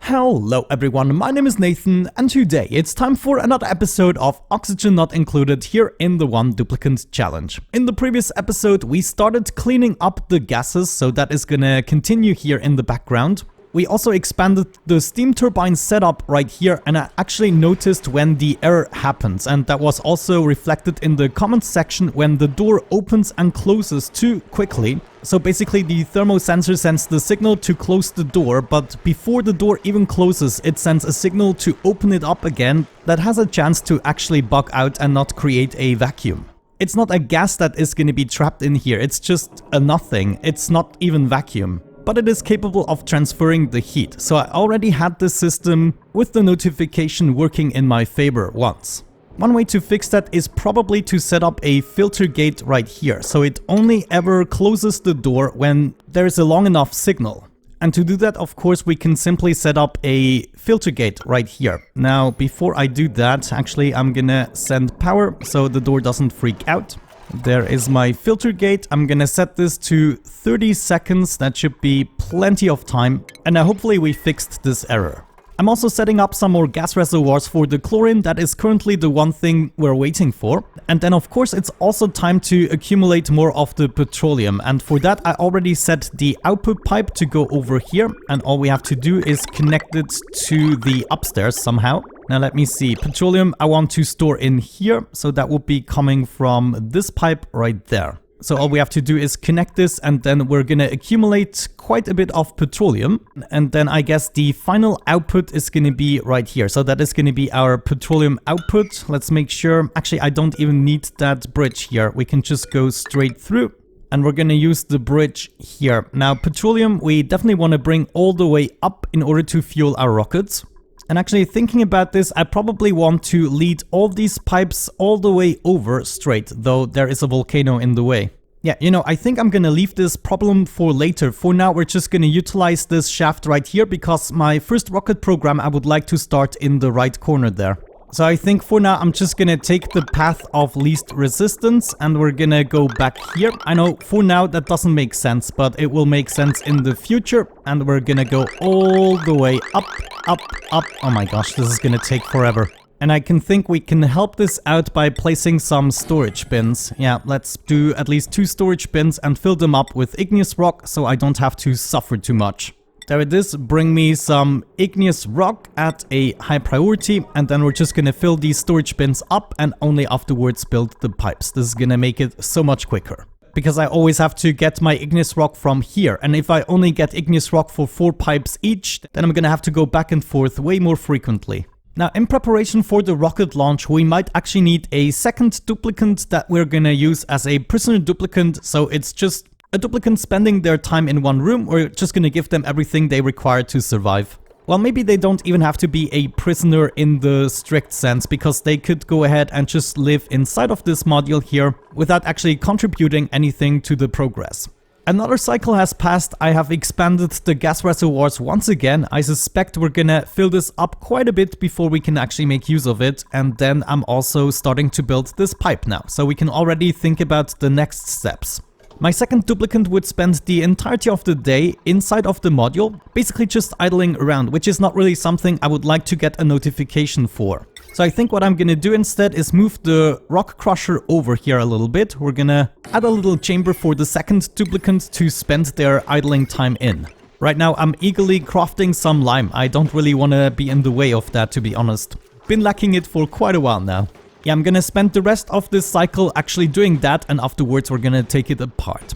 Hello everyone, my name is Nathan, and today it's time for another episode of Oxygen Not Included here in the One Duplicant Challenge. In the previous episode we started cleaning up the gases, so that is gonna continue here in the background. We also expanded the steam turbine setup right here, and I actually noticed when the error happens, and that was also reflected in the comments section when the door opens and closes too quickly. So basically the thermosensor sends the signal to close the door, but before the door even closes it sends a signal to open it up again that has a chance to actually bug out and not create a vacuum. It's not a gas that is going to be trapped in here, it's just a nothing, it's not even vacuum. But it is capable of transferring the heat, so I already had this system with the notification working in my favor once. One way to fix that is probably to set up a filter gate right here, so it only ever closes the door when there is a long enough signal. And to do that, of course, we can simply set up a filter gate right here. Now, before I do that, actually I'm gonna send power so the door doesn't freak out. There is my filter gate. I'm gonna set this to 30 seconds, that should be plenty of time, and now hopefully we fixed this error. I'm also setting up some more gas reservoirs for the chlorine, that is currently the one thing we're waiting for. And then of course it's also time to accumulate more of the petroleum, and for that I already set the output pipe to go over here, and all we have to do is connect it to the upstairs somehow. Now let me see, petroleum I want to store in here, so that will be coming from this pipe right there. So all we have to do is connect this, and then we're gonna accumulate quite a bit of petroleum. And then I guess the final output is gonna be right here. So that is gonna be our petroleum output. Let's make sure, actually I don't even need that bridge here. We can just go straight through. And we're gonna use the bridge here. Now petroleum we definitely wanna bring all the way up in order to fuel our rockets. And actually thinking about this, I probably want to lead all these pipes all the way over straight, though there is a volcano in the way. Yeah, you know, I think I'm gonna leave this problem for later. For now, we're just gonna utilize this shaft right here, because my first rocket program I would like to start in the right corner there. So I think for now I'm just gonna take the path of least resistance and we're gonna go back here. I know for now that doesn't make sense, but it will make sense in the future. And we're gonna go all the way up, up, up. Oh my gosh, this is gonna take forever. And I can think we can help this out by placing some storage bins. Yeah, let's do at least 2 storage bins and fill them up with igneous rock so I don't have to suffer too much. There it is, bring me some igneous rock at a high priority, and then we're just gonna fill these storage bins up and only afterwards build the pipes. This is gonna make it so much quicker. Because I always have to get my igneous rock from here, and if I only get igneous rock for 4 pipes each, then I'm gonna have to go back and forth way more frequently. Now, in preparation for the rocket launch, we might actually need a second duplicant that we're gonna use as a prisoner duplicant, so it's just a duplicant spending their time in one room. We're just gonna give them everything they require to survive. Well, maybe they don't even have to be a prisoner in the strict sense, because they could go ahead and just live inside of this module here without actually contributing anything to the progress. Another cycle has passed, I have expanded the gas reservoirs once again. I suspect we're gonna fill this up quite a bit before we can actually make use of it. And then I'm also starting to build this pipe now, so we can already think about the next steps. My second duplicant would spend the entirety of the day inside of the module, basically just idling around, which is not really something I would like to get a notification for. So I think what I'm gonna do instead is move the rock crusher over here a little bit. We're gonna add a little chamber for the second duplicant to spend their idling time in. Right now I'm eagerly crafting some lime. I don't really want to be in the way of that, to be honest. Been lacking it for quite a while now. Yeah, I'm gonna spend the rest of this cycle actually doing that, and afterwards we're gonna take it apart.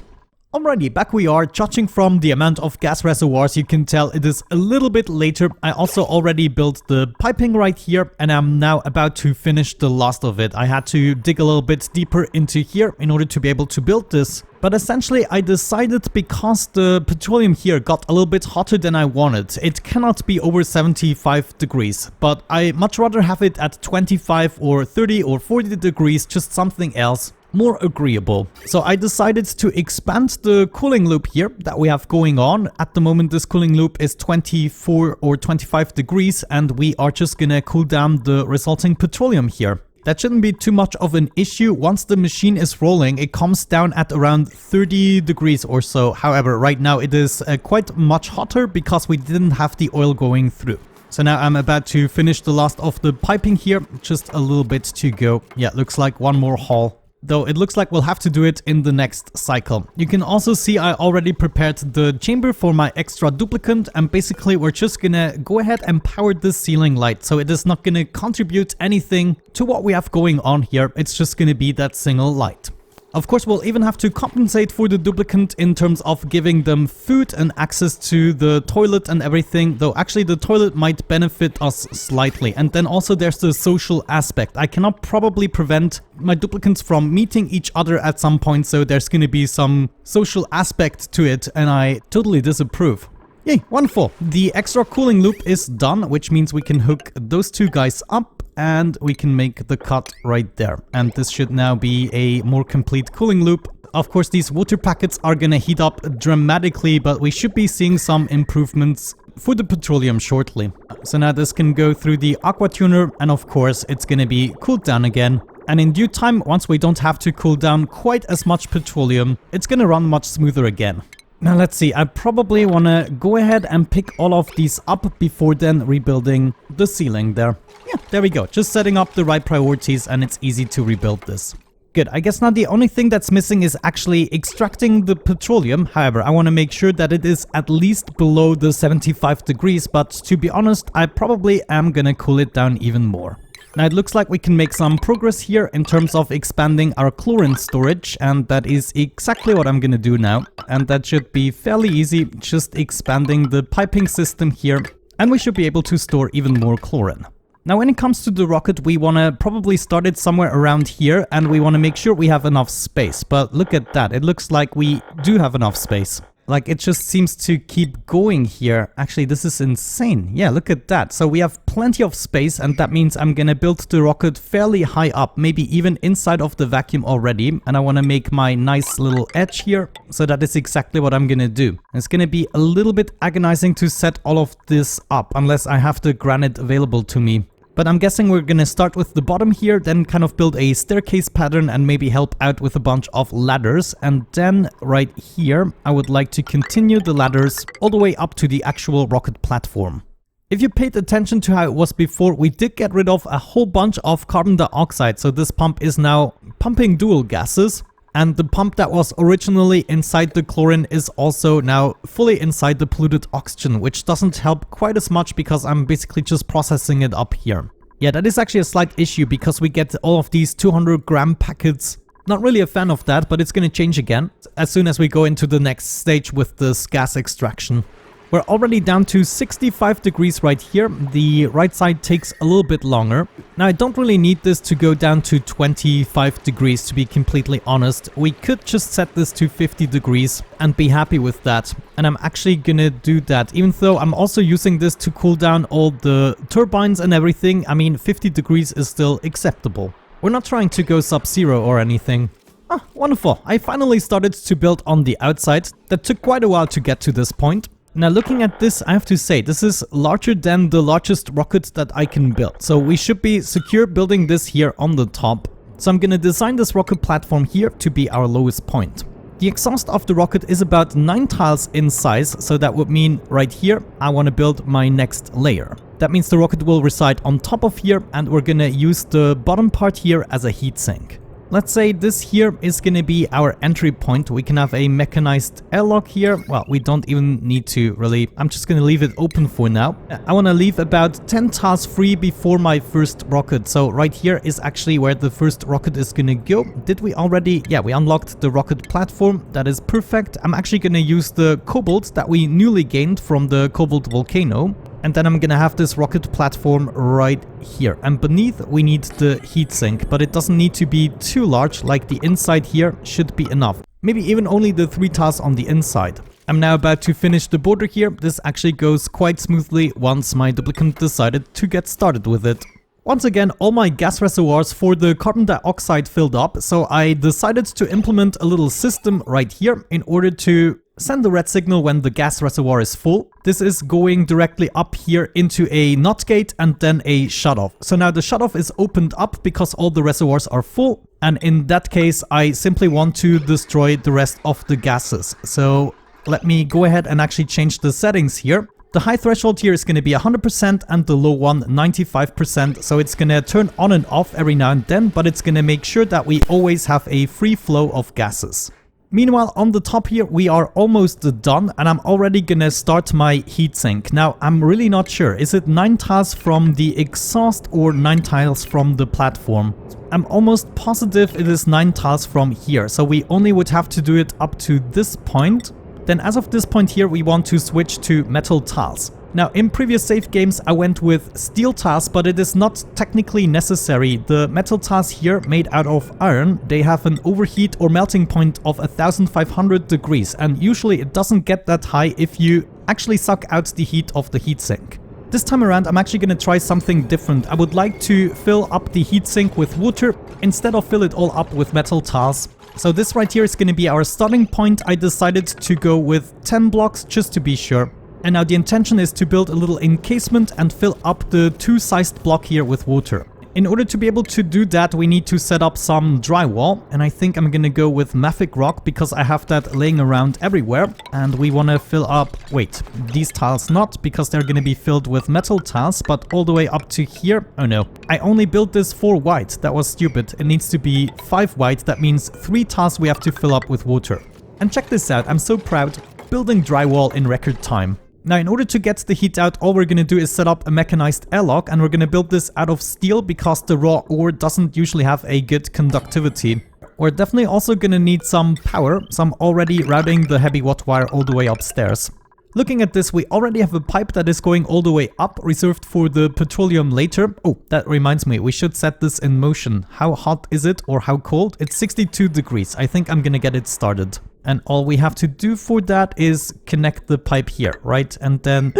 Alrighty, back we are. Judging from the amount of gas reservoirs, you can tell it is a little bit later. I also already built the piping right here, and I'm now about to finish the last of it. I had to dig a little bit deeper into here in order to be able to build this. But essentially I decided, because the petroleum here got a little bit hotter than I wanted, it cannot be over 75 degrees, but I much rather have it at 25 or 30 or 40 degrees, just something else more agreeable. So I decided to expand the cooling loop here that we have going on. At the moment this cooling loop is 24 or 25 degrees, and we are just gonna cool down the resulting petroleum here. That shouldn't be too much of an issue. Once the machine is rolling, it comes down at around 30 degrees or so. However, right now it is quite much hotter because we didn't have the oil going through. So now I'm about to finish the last of the piping here. Just a little bit to go. Yeah, looks like one more haul. Though it looks like we'll have to do it in the next cycle. You can also see I already prepared the chamber for my extra duplicant, and basically we're just gonna go ahead and power this ceiling light, so it is not gonna contribute anything to what we have going on here. It's just gonna be that single light. Of course, we'll even have to compensate for the duplicant in terms of giving them food and access to the toilet and everything, though actually the toilet might benefit us slightly. And then also there's the social aspect. I cannot probably prevent my duplicants from meeting each other at some point, so there's gonna be some social aspect to it, and I totally disapprove. Yay, wonderful. The extra cooling loop is done, which means we can hook those two guys up. And we can make the cut right there. And this should now be a more complete cooling loop. Of course, these water packets are gonna heat up dramatically, but we should be seeing some improvements for the petroleum shortly. So now this can go through the aqua tuner, and of course it's gonna be cooled down again. And in due time, once we don't have to cool down quite as much petroleum, it's gonna run much smoother again. Now let's see, I probably want to go ahead and pick all of these up before then rebuilding the ceiling there. Yeah, there we go. Just setting up the right priorities and it's easy to rebuild this. Good, I guess now the only thing that's missing is actually extracting the petroleum. However, I want to make sure that it is at least below the 75 degrees, but to be honest, I probably am gonna cool it down even more. Now it looks like we can make some progress here in terms of expanding our chlorine storage, and that is exactly what I'm gonna do now. And that should be fairly easy, just expanding the piping system here, and we should be able to store even more chlorine. Now when it comes to the rocket, we want to probably start it somewhere around here, and we want to make sure we have enough space. But look at that, it looks like we do have enough space. Like, it just seems to keep going here. Actually, this is insane. Yeah, look at that. So we have plenty of space, and that means I'm gonna build the rocket fairly high up, maybe even inside of the vacuum already. And I want to make my nice little edge here. So that is exactly what I'm gonna do. It's gonna be a little bit agonizing to set all of this up, unless I have the granite available to me. But I'm guessing we're gonna start with the bottom here, then kind of build a staircase pattern and maybe help out with a bunch of ladders. And then right here, I would like to continue the ladders all the way up to the actual rocket platform. If you paid attention to how it was before, we did get rid of a whole bunch of carbon dioxide. So this pump is now pumping dual gases. And the pump that was originally inside the chlorine is also now fully inside the polluted oxygen, which doesn't help quite as much because I'm basically just processing it up here. Yeah, that is actually a slight issue because we get all of these 200-gram packets. Not really a fan of that, but it's gonna change again as soon as we go into the next stage with this gas extraction. We're already down to 65 degrees right here. The right side takes a little bit longer. Now, I don't really need this to go down to 25 degrees, to be completely honest. We could just set this to 50 degrees and be happy with that. And I'm actually gonna do that, even though I'm also using this to cool down all the turbines and everything. I mean, 50 degrees is still acceptable. We're not trying to go sub-zero or anything. Ah, wonderful. I finally started to build on the outside. That took quite a while to get to this point. Now looking at this, I have to say, this is larger than the largest rocket that I can build. So we should be secure building this here on the top. So I'm gonna design this rocket platform here to be our lowest point. The exhaust of the rocket is about 9 tiles in size, so that would mean right here I want to build my next layer. That means the rocket will reside on top of here, and we're gonna use the bottom part here as a heatsink. Let's say this here is going to be our entry point. We can have a mechanized airlock here. Well, we don't even need to really. I'm just going to leave it open for now. I want to leave about 10 tiles free before my first rocket. So right here is actually where the first rocket is going to go. Did we already? Yeah, we unlocked the rocket platform. That is perfect. I'm actually going to use the cobalt that we newly gained from the cobalt volcano. And then I'm gonna have this rocket platform right here. And beneath we need the heatsink, but it doesn't need to be too large, like the inside here should be enough. Maybe even only the 3 tiles on the inside. I'm now about to finish the border here. This actually goes quite smoothly once my duplicant decided to get started with it. Once again, all my gas reservoirs for the carbon dioxide filled up, so I decided to implement a little system right here in order to send the red signal when the gas reservoir is full. This is going directly up here into a NOT gate and then a shutoff. So now the shutoff is opened up because all the reservoirs are full. And in that case, I simply want to destroy the rest of the gases. So let me go ahead and actually change the settings here. The high threshold here is going to be 100% and the low one 95%. So it's going to turn on and off every now and then, but it's going to make sure that we always have a free flow of gases. Meanwhile, on the top here, we are almost done and I'm already gonna start my heatsink. Now, I'm really not sure. Is it 9 tiles from the exhaust or 9 tiles from the platform? I'm almost positive it is 9 tiles from here. So we only would have to do it up to this point. Then as of this point here, we want to switch to metal tiles. Now, in previous save games, I went with steel tiles, but it is not technically necessary. The metal tiles here, made out of iron, they have an overheat or melting point of 1500 degrees, and usually it doesn't get that high if you actually suck out the heat of the heatsink. This time around, I'm actually going to try something different. I would like to fill up the heatsink with water instead of fill it all up with metal tiles. So this right here is going to be our starting point. I decided to go with 10 blocks just to be sure. And now the intention is to build a little encasement and fill up the 2-sized block here with water. In order to be able to do that, we need to set up some drywall. And I think I'm gonna go with mafic rock because I have that laying around everywhere. And we wanna fill up, wait, these tiles not, because they're gonna be filled with metal tiles, but all the way up to here. Oh no, I only built this 4 white. That was stupid. It needs to be 5 white. That means 3 tiles we have to fill up with water. And check this out, I'm so proud. Building drywall in record time. Now, in order to get the heat out, all we're going to do is set up a mechanized airlock, and we're going to build this out of steel because the raw ore doesn't usually have a good conductivity. We're definitely also going to need some power, so I'm already routing the heavy watt wire all the way upstairs. Looking at this, we already have a pipe that is going all the way up, reserved for the petroleum later. Oh, that reminds me, we should set this in motion. How hot is it or how cold? It's 62 degrees. I think I'm going to get it started. And all we have to do for that is connect the pipe here, right? And then...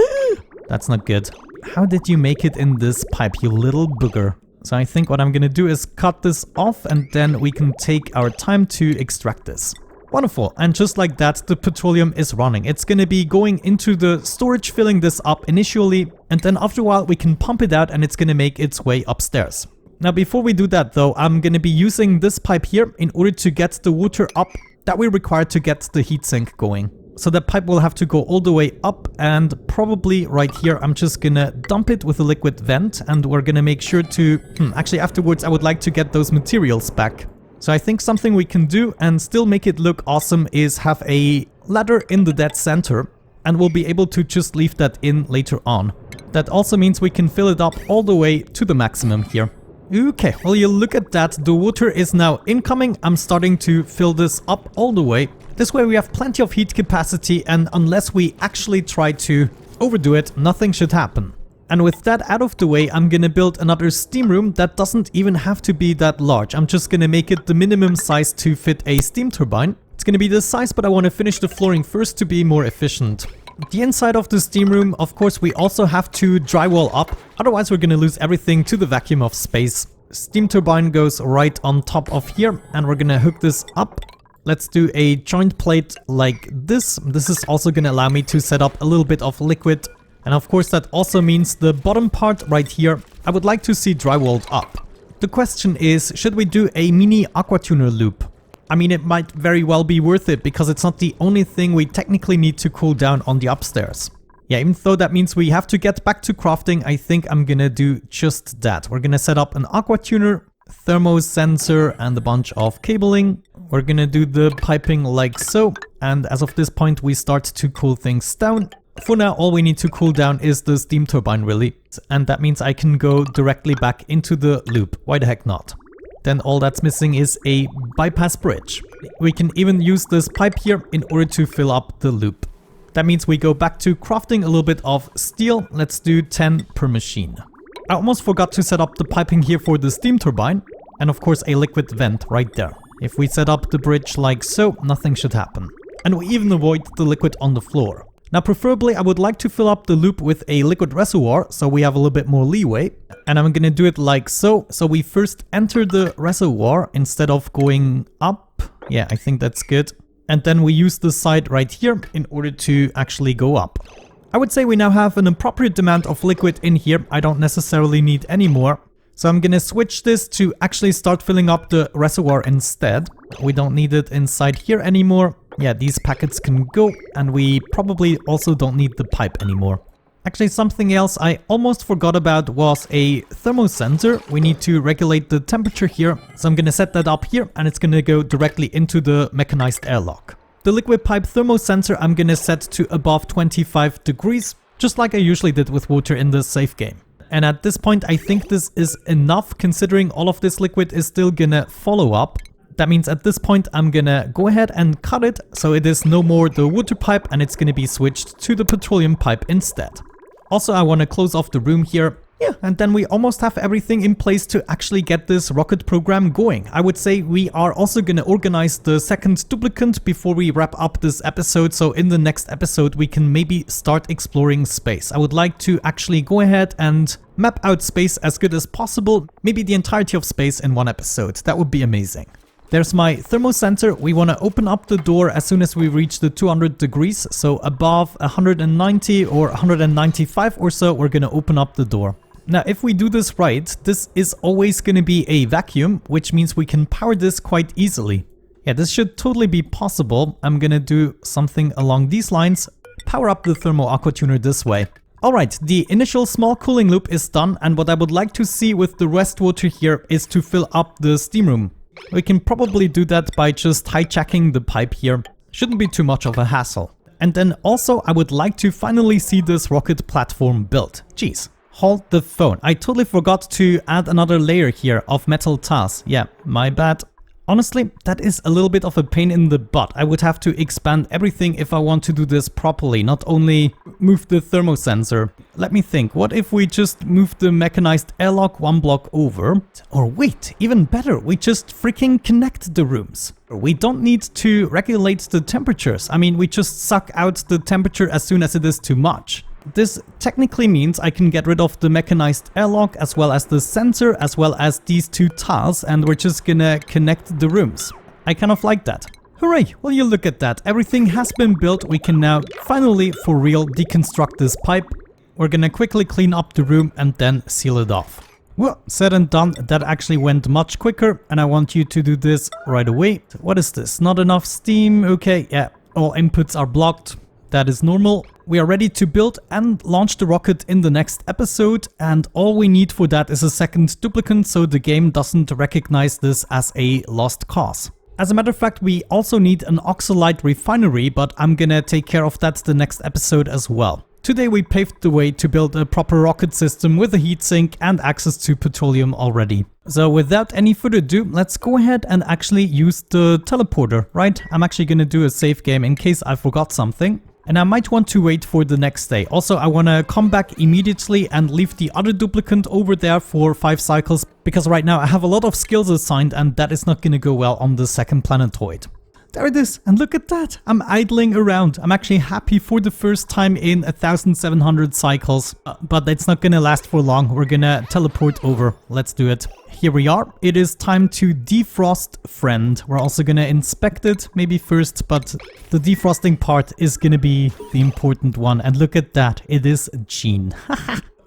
That's not good. How did you make it in this pipe, you little booger? So I think what I'm gonna do is cut this off and then we can take our time to extract this. Wonderful. And just like that, the petroleum is running. It's gonna be going into the storage, filling this up initially. And then after a while, we can pump it out and it's gonna make its way upstairs. Now, before we do that though, I'm gonna be using this pipe here in order to get the water up that we require to get the heatsink going. So that pipe will have to go all the way up, and probably right here I'm just gonna dump it with a liquid vent, and we're gonna make sure to... actually afterwards I would like to get those materials back. So I think something we can do and still make it look awesome is have a ladder in the dead center, and we'll be able to just leave that in later on. That also means we can fill it up all the way to the maximum here. Okay, well, you look at that, the water is now incoming. I'm starting to fill this up all the way. This way we have plenty of heat capacity, and unless we actually try to overdo it, nothing should happen. And with that out of the way, I'm gonna build another steam room that doesn't even have to be that large. I'm just gonna make it the minimum size to fit a steam turbine. It's gonna be this size, but I want to finish the flooring first to be more efficient. The inside of the steam room, of course, we also have to drywall up, otherwise we're gonna lose everything to the vacuum of space. Steam turbine goes right on top of here, and we're gonna hook this up. Let's do a joint plate like this. This is also gonna allow me to set up a little bit of liquid, and of course that also means the bottom part right here, I would like to see drywalled up. The question is, should we do a mini aquatuner loop? I mean, it might very well be worth it, because it's not the only thing we technically need to cool down on the upstairs. Yeah, even though that means we have to get back to crafting, I think I'm gonna do just that. We're gonna set up an aquatuner, thermo sensor, and a bunch of cabling. We're gonna do the piping like so, and as of this point we start to cool things down. For now, all we need to cool down is the steam turbine really, and that means I can go directly back into the loop. Why the heck not? Then all that's missing is a bypass bridge. We can even use this pipe here in order to fill up the loop. That means we go back to crafting a little bit of steel. Let's do 10 per machine. I almost forgot to set up the piping here for the steam turbine, and of course a liquid vent right there. If we set up the bridge like so, nothing should happen. And we even avoid the liquid on the floor. Now, preferably I would like to fill up the loop with a liquid reservoir, so we have a little bit more leeway. And I'm gonna do it like so. So we first enter the reservoir instead of going up. Yeah, I think that's good. And then we use the side right here in order to actually go up. I would say we now have an appropriate amount of liquid in here. I don't necessarily need any more. So I'm gonna switch this to actually start filling up the reservoir instead. We don't need it inside here anymore. Yeah, these packets can go, and we probably also don't need the pipe anymore. Actually, something else I almost forgot about was a thermosensor. We need to regulate the temperature here. So I'm gonna set that up here, and it's gonna go directly into the mechanized airlock. The liquid pipe thermosensor I'm gonna set to above 25 degrees, just like I usually did with water in the safe game. And at this point, I think this is enough, considering all of this liquid is still gonna follow up. That means at this point, I'm gonna go ahead and cut it, so it is no more the water pipe, and it's gonna be switched to the petroleum pipe instead. Also, I wanna close off the room here. Yeah, and then we almost have everything in place to actually get this rocket program going. I would say we are also gonna organize the second duplicant before we wrap up this episode, so in the next episode we can maybe start exploring space. I would like to actually go ahead and map out space as good as possible, maybe the entirety of space in one episode. That would be amazing. There's my thermosensor. We want to open up the door as soon as we reach the 200 degrees, so above 190 or 195 or so, we're going to open up the door. Now, if we do this right, this is always going to be a vacuum, which means we can power this quite easily. Yeah, this should totally be possible. I'm going to do something along these lines, power up the thermo aqua tuner this way. Alright, the initial small cooling loop is done, and what I would like to see with the rest water here is to fill up the steam room. We can probably do that by just hijacking the pipe here. Shouldn't be too much of a hassle. And then also I would like to finally see this rocket platform built. Jeez. Hold the phone. I totally forgot to add another layer here of metal tiles. Yeah, my bad. Honestly, that is a little bit of a pain in the butt. I would have to expand everything if I want to do this properly, not only move the thermosensor. Let me think, what if we just move the mechanized airlock one block over? Or wait, even better, we just freaking connect the rooms. We don't need to regulate the temperatures. I mean, we just suck out the temperature as soon as it is too much. This technically means I can get rid of the mechanized airlock as well as the sensor as well as these two tiles, and we're just gonna connect the rooms. I kind of like that. Hooray! Well, you look at that. Everything has been built. We can now finally for real deconstruct this pipe. We're gonna quickly clean up the room and then seal it off. Well, said and done. That actually went much quicker, and I want you to do this right away. What is this? Not enough steam? Okay, yeah. All inputs are blocked. That is normal. We are ready to build and launch the rocket in the next episode, and all we need for that is a second duplicant so the game doesn't recognize this as a lost cause. As a matter of fact, we also need an oxalite refinery, but I'm gonna take care of that the next episode as well. Today we paved the way to build a proper rocket system with a heatsink and access to petroleum already. So without any further ado, let's go ahead and actually use the teleporter, right? I'm actually gonna do a save game in case I forgot something. And I might want to wait for the next day. Also, I want to come back immediately and leave the other duplicant over there for 5 cycles, because right now I have a lot of skills assigned and that is not going to go well on the second planetoid. There it is, and look at that, I'm idling around. I'm actually happy for the first time in 1700 cycles, but it's not gonna last for long. We're gonna teleport over. Let's do it. Here we are. It is time to defrost, friend. We're also gonna inspect it maybe first, but the defrosting part is gonna be the important one. And look at that, it is Gene.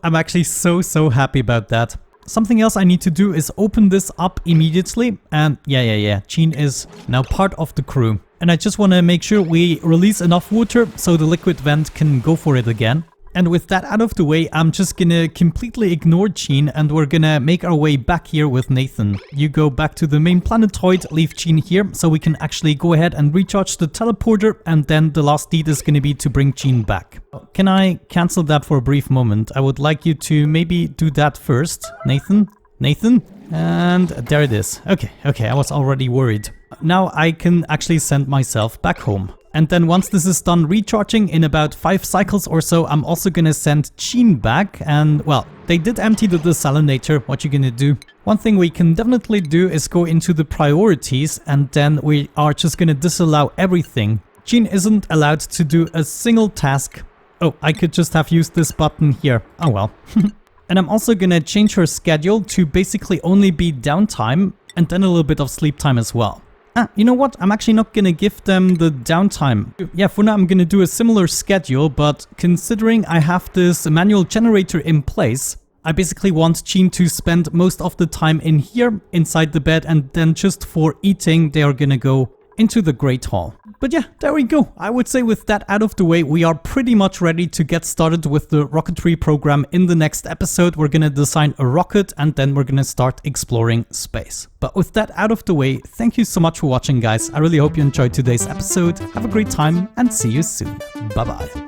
I'm actually so happy about that. Something else I need to do is open this up immediately, and yeah, Gene is now part of the crew. And I just want to make sure we release enough water so the liquid vent can go for it again. And with that out of the way, I'm just gonna completely ignore Gene and we're gonna make our way back here with Nathan. You go back to the main planetoid, leave Gene here so we can actually go ahead and recharge the teleporter, and then the last deed is gonna be to bring Gene back. Can I cancel that for a brief moment? I would like you to maybe do that first. Nathan? And there it is. Okay, I was already worried. Now I can actually send myself back home. And then once this is done recharging in about 5 cycles or so, I'm also gonna send Gene back. And well, they did empty the desalinator. What you gonna do? One thing we can definitely do is go into the priorities, and then we are just gonna disallow everything. Gene isn't allowed to do a single task. Oh, I could just have used this button here. Oh well. And I'm also gonna change her schedule to basically only be downtime and then a little bit of sleep time as well. You know what? I'm actually not gonna give them the downtime. Yeah, for now I'm gonna do a similar schedule, but considering I have this manual generator in place, I basically want Jean to spend most of the time in here, inside the bed, and then just for eating, they are gonna go into the Great Hall. But yeah, there we go. I would say with that out of the way, we are pretty much ready to get started with the rocketry program. In the next episode, we're gonna design a rocket and then we're gonna start exploring space. But with that out of the way, thank you so much for watching, guys. I really hope you enjoyed today's episode. Have a great time and see you soon. Bye bye.